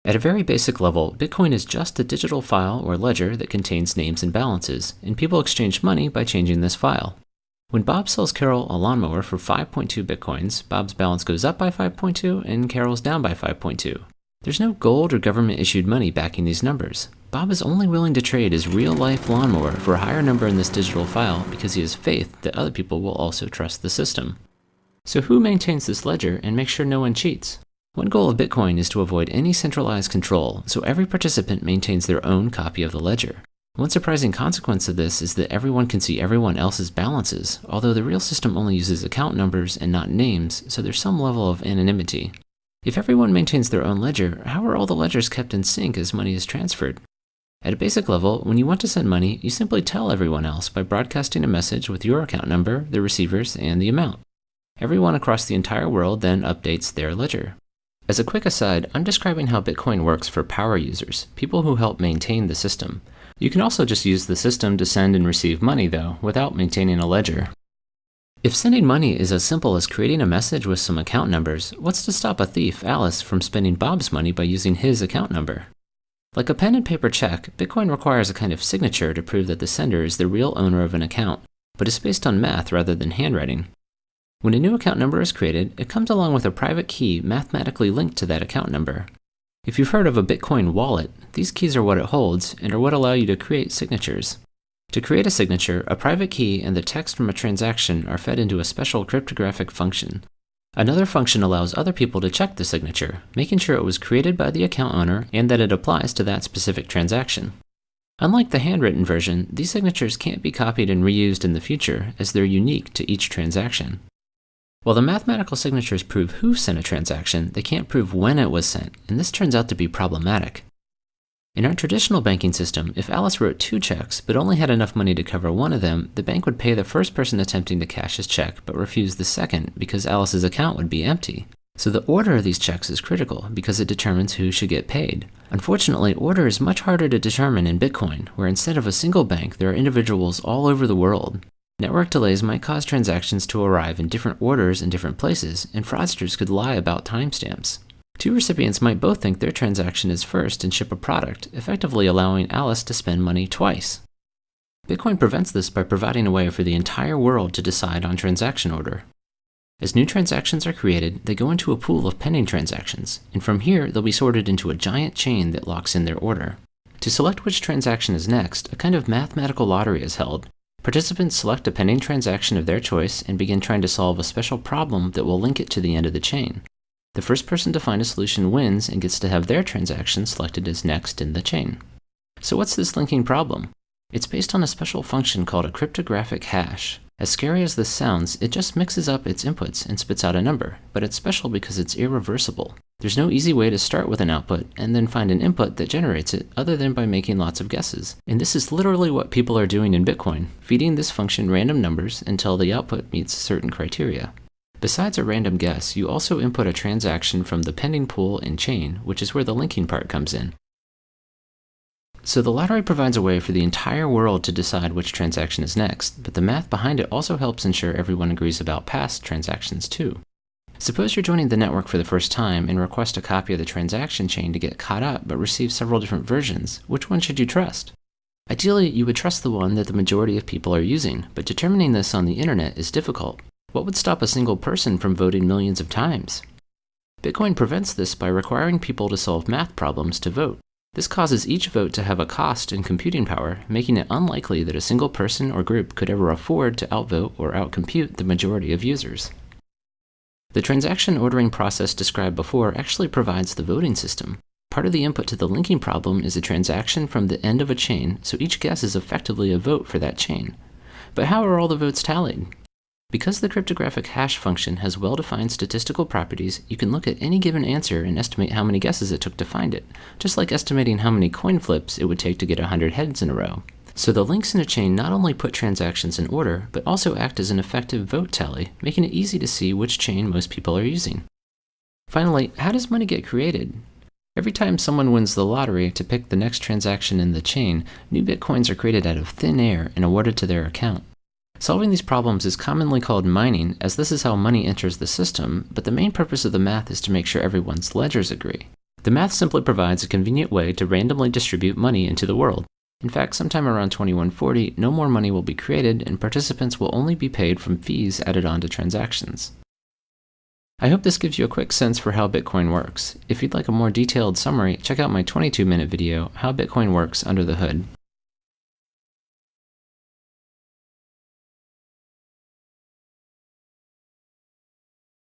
At a very basic level, Bitcoin is just a digital file or ledger that contains names and balances, and people exchange money by changing this file. When Bob sells Carol a lawnmower for 5.2 Bitcoins, Bob's balance goes up by 5.2 and Carol's down by 5.2. There's no gold or government-issued money backing these numbers. Bob is only willing to trade his real-life lawnmower for a higher number in this digital file because he has faith that other people will also trust the system. So who maintains this ledger and makes sure no one cheats? One goal of Bitcoin is to avoid any centralized control, so every participant maintains their own copy of the ledger. One surprising consequence of this is that everyone can see everyone else's balances, although the real system only uses account numbers and not names, so there's some level of anonymity. If everyone maintains their own ledger, how are all the ledgers kept in sync as money is transferred? At a basic level, when you want to send money, you simply tell everyone else by broadcasting a message with your account number, the receivers, and the amount. Everyone across the entire world then updates their ledger. As a quick aside, I'm describing how Bitcoin works for power users, people who help maintain the system. You can also just use the system to send and receive money, though, without maintaining a ledger. If sending money is as simple as creating a message with some account numbers, what's to stop a thief, Alice, from spending Bob's money by using his account number? Like a pen and paper check, Bitcoin requires a kind of signature to prove that the sender is the real owner of an account, but is based on math rather than handwriting. When a new account number is created, it comes along with a private key mathematically linked to that account number. If you've heard of a Bitcoin wallet, these keys are what it holds and are what allow you to create signatures. To create a signature, a private key and the text from a transaction are fed into a special cryptographic function. Another function allows other people to check the signature, making sure it was created by the account owner and that it applies to that specific transaction. Unlike the handwritten version, these signatures can't be copied and reused in the future, as they're unique to each transaction. While the mathematical signatures prove who sent a transaction, they can't prove when it was sent, and this turns out to be problematic. In our traditional banking system, if Alice wrote 2 checks but only had enough money to cover one of them, the bank would pay the first person attempting to cash his check but refuse the second because Alice's account would be empty. So the order of these checks is critical because it determines who should get paid. Unfortunately, order is much harder to determine in Bitcoin, where instead of a single bank, there are individuals all over the world. Network delays might cause transactions to arrive in different orders in different places, and fraudsters could lie about timestamps. 2 recipients might both think their transaction is first and ship a product, effectively allowing Alice to spend money twice. Bitcoin prevents this by providing a way for the entire world to decide on transaction order. As new transactions are created, they go into a pool of pending transactions, and from here they'll be sorted into a giant chain that locks in their order. To select which transaction is next, a kind of mathematical lottery is held. Participants select a pending transaction of their choice and begin trying to solve a special problem that will link it to the end of the chain. The first person to find a solution wins and gets to have their transaction selected as next in the chain. So what's this linking problem? It's based on a special function called a cryptographic hash. As scary as this sounds, it just mixes up its inputs and spits out a number, but it's special because it's irreversible. There's no easy way to start with an output and then find an input that generates it other than by making lots of guesses. And this is literally what people are doing in Bitcoin, feeding this function random numbers until the output meets certain criteria. Besides a random guess, you also input a transaction from the pending pool and chain, which is where the linking part comes in. So the lottery provides a way for the entire world to decide which transaction is next, but the math behind it also helps ensure everyone agrees about past transactions too. Suppose you're joining the network for the first time and request a copy of the transaction chain to get caught up but receive several different versions. Which one should you trust? Ideally, you would trust the one that the majority of people are using, but determining this on the internet is difficult. What would stop a single person from voting millions of times? Bitcoin prevents this by requiring people to solve math problems to vote. This causes each vote to have a cost in computing power, making it unlikely that a single person or group could ever afford to outvote or outcompute the majority of users. The transaction ordering process described before actually provides the voting system. Part of the input to the linking problem is a transaction from the end of a chain, so each guess is effectively a vote for that chain. But how are all the votes tallied? Because the cryptographic hash function has well-defined statistical properties, you can look at any given answer and estimate how many guesses it took to find it, just like estimating how many coin flips it would take to get 100 heads in a row. So the links in a chain not only put transactions in order, but also act as an effective vote tally, making it easy to see which chain most people are using. Finally, how does money get created? Every time someone wins the lottery to pick the next transaction in the chain, new bitcoins are created out of thin air and awarded to their account. Solving these problems is commonly called mining, as this is how money enters the system, but the main purpose of the math is to make sure everyone's ledgers agree. The math simply provides a convenient way to randomly distribute money into the world. In fact, sometime around 2140, no more money will be created and participants will only be paid from fees added on to transactions. I hope this gives you a quick sense for how Bitcoin works. If you'd like a more detailed summary, check out my 22-minute video, How Bitcoin Works Under the Hood.